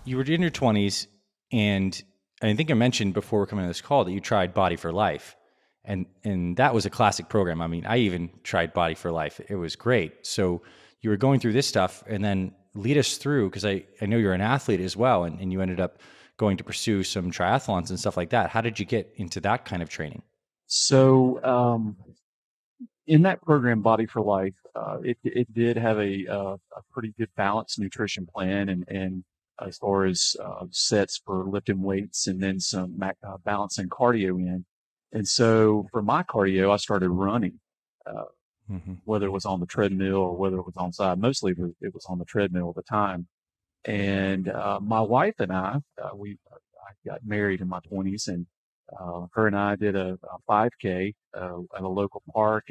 you were in your 20s, and I think I mentioned before coming on this call that you tried Body for Life. And that was a classic program. I mean, I even tried Body for Life. It was great. So you were going through this stuff, and then lead us through, because I know you're an athlete as well, and you ended up going to pursue some triathlons and stuff like that. How did you get into that kind of training? So in that program, Body for Life, it did have a pretty good balanced nutrition plan, and as far as sets for lifting weights, and then some balancing cardio in. And so for my cardio, I started running, uh, Hmm. whether it was on the treadmill or whether it was on side. Mostly it was on the treadmill at the time. And my wife and I got married in my 20s, and her and I did a 5K at a local park,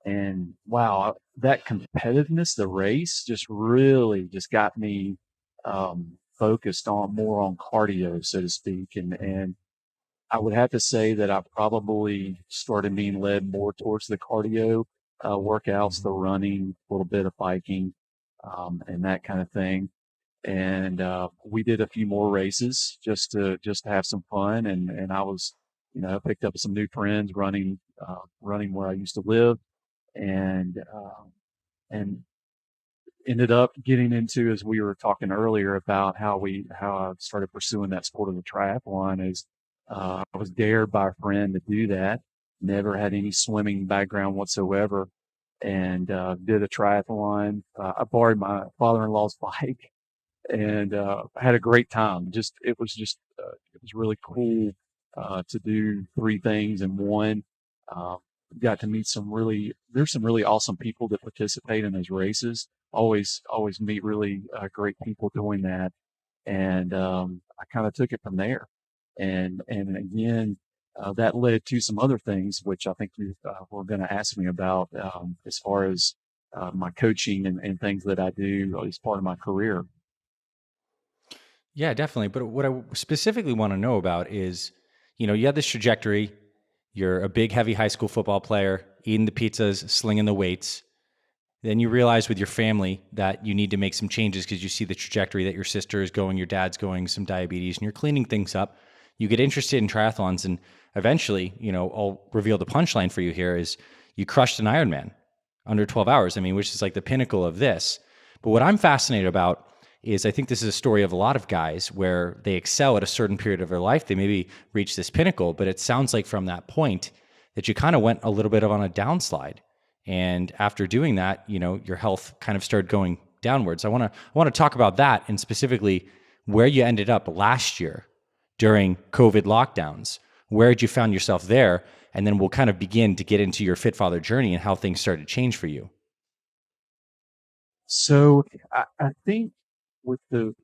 and wow, that competitiveness, the race, just really just got me focused on more on cardio, so to speak, and I would have to say that I probably started being led more towards the cardio workouts, the Hmm. running, a little bit of biking, and that kind of thing. And we did a few more races just to have some fun, and I was, I picked up some new friends running where I used to live, and ended up getting into, as we were talking earlier about how I started pursuing that sport of the triathlon, is I was dared by a friend to do that. Never had any swimming background whatsoever, and did a triathlon. I borrowed my father-in-law's bike, and had a great time. It was really cool to do three things in one. Uh, Got to meet there's some really awesome people that participate in those races. Always meet really great people doing that, and I kind of took it from there. And again, that led to some other things, which I think you were going to ask me about, as far as my coaching and things that I do as part of my career. Yeah, definitely. But what I specifically want to know about is, you had this trajectory. You're a big, heavy high school football player, eating the pizzas, slinging the weights. Then you realize with your family that you need to make some changes because you see the trajectory that your sister is going, your dad's going, some diabetes, and you're cleaning things up. You get interested in triathlons, and eventually, I'll reveal the punchline for you here is you crushed an Ironman under 12 hours. I mean, which is like the pinnacle of this. But what I'm fascinated about is I think this is a story of a lot of guys where they excel at a certain period of their life. They maybe reach this pinnacle, but it sounds like from that point that you kind of went a little bit of on a downslide. And after doing that, your health kind of started going downwards. I want to talk about that, and specifically where you ended up last year during COVID lockdowns. Where did you found yourself there? And then we'll kind of begin to get into your Fit Father journey and how things started to change for you. So I think with the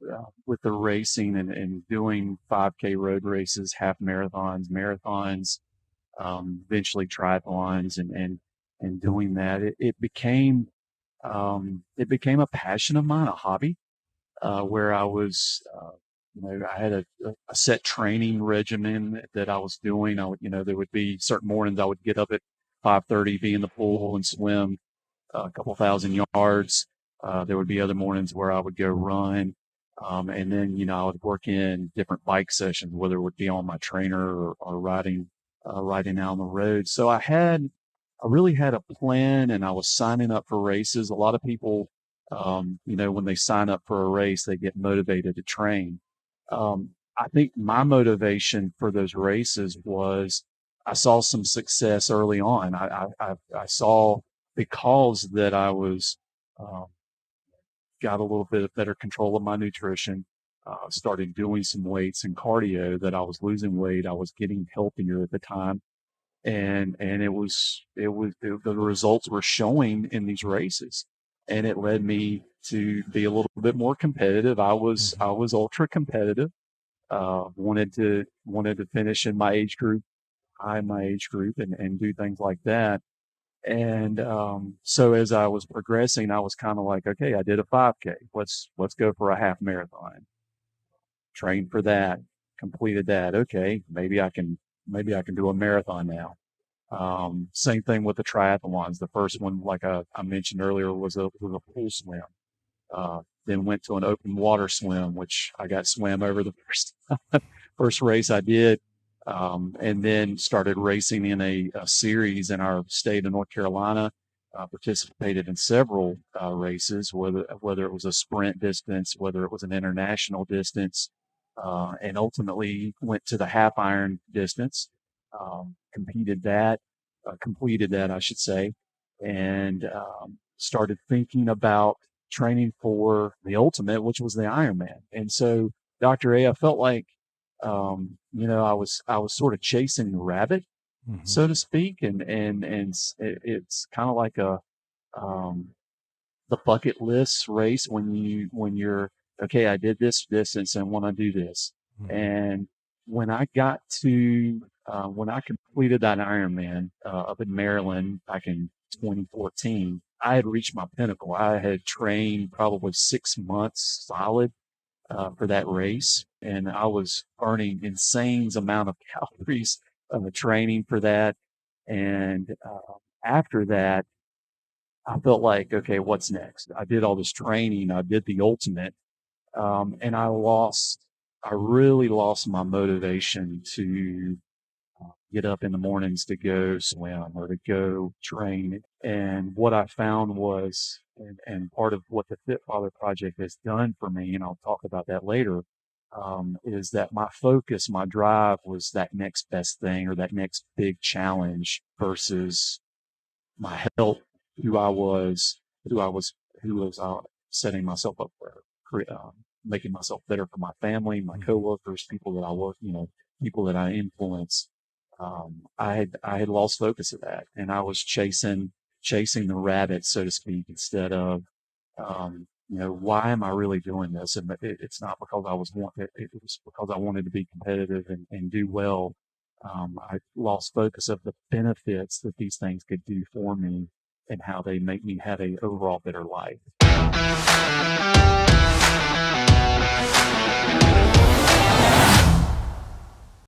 racing and doing 5K road races, half marathons, eventually triathlons, and doing that, it became a passion of mine, a hobby, where I had a set training regimen that I was doing. There would be certain mornings I would get up at 5:30, be in the pool and swim a couple thousand yards. There would be other mornings where I would go run. And then, I would work in different bike sessions, whether it would be on my trainer or riding out on the road. So I really had a plan, and I was signing up for races. A lot of people, when they sign up for a race, they get motivated to train. I think my motivation for those races was I saw some success early on. I saw, because that I was um, got a little bit of better control of my nutrition, started doing some weights and cardio, that I was losing weight. I was getting healthier at the time, and the results were showing in these races, and it led me to be a little bit more competitive. Mhm. I was ultra competitive. Wanted to finish in my age group, high in my age group, and do things like that. And so as I was progressing, I was kind of like, okay, I did a 5K. Let's go for a half marathon. Trained for that, completed that. Okay, maybe I can do a marathon now. Same thing with the triathlons. The first one, like I mentioned earlier, was a pool swim. then went to an open water swim, which I got swam over the first race I did. And then started racing in a series in our state of North Carolina. Participated in several races, whether it was a sprint distance, whether it was an international distance, and ultimately went to the half iron distance. Competed that, completed that, I should say, and started thinking about training for the ultimate, which was the Ironman. And so, Dr. A, I felt like, I was sort of chasing the rabbit, so to speak, it's kind of like um, the bucket list race when you're okay. I did this distance and want to do this, and when I got to when I completed that Ironman up in Maryland back in 2014, I had reached my pinnacle. I had trained probably 6 months solid for that race, and I was burning insane amount of calories training for that. And after that, I felt like, okay, what's next? I did all this training. I did the ultimate, and I really lost my motivation to get up in the mornings to go swim or to go train. And what I found was, and part of what the Fit Father Project has done for me, and I'll talk about that later, is that my focus, my drive was that next best thing or that next big challenge versus my health, who I was, who was setting myself up for, making myself better for my family, my coworkers, people that I work, people that I influence. I had lost focus of that, and I was chasing the rabbit, so to speak, instead of, why am I really doing this? And it's not because it was because I wanted to be competitive and do well. I lost focus of the benefits that these things could do for me and how they make me have a overall better life.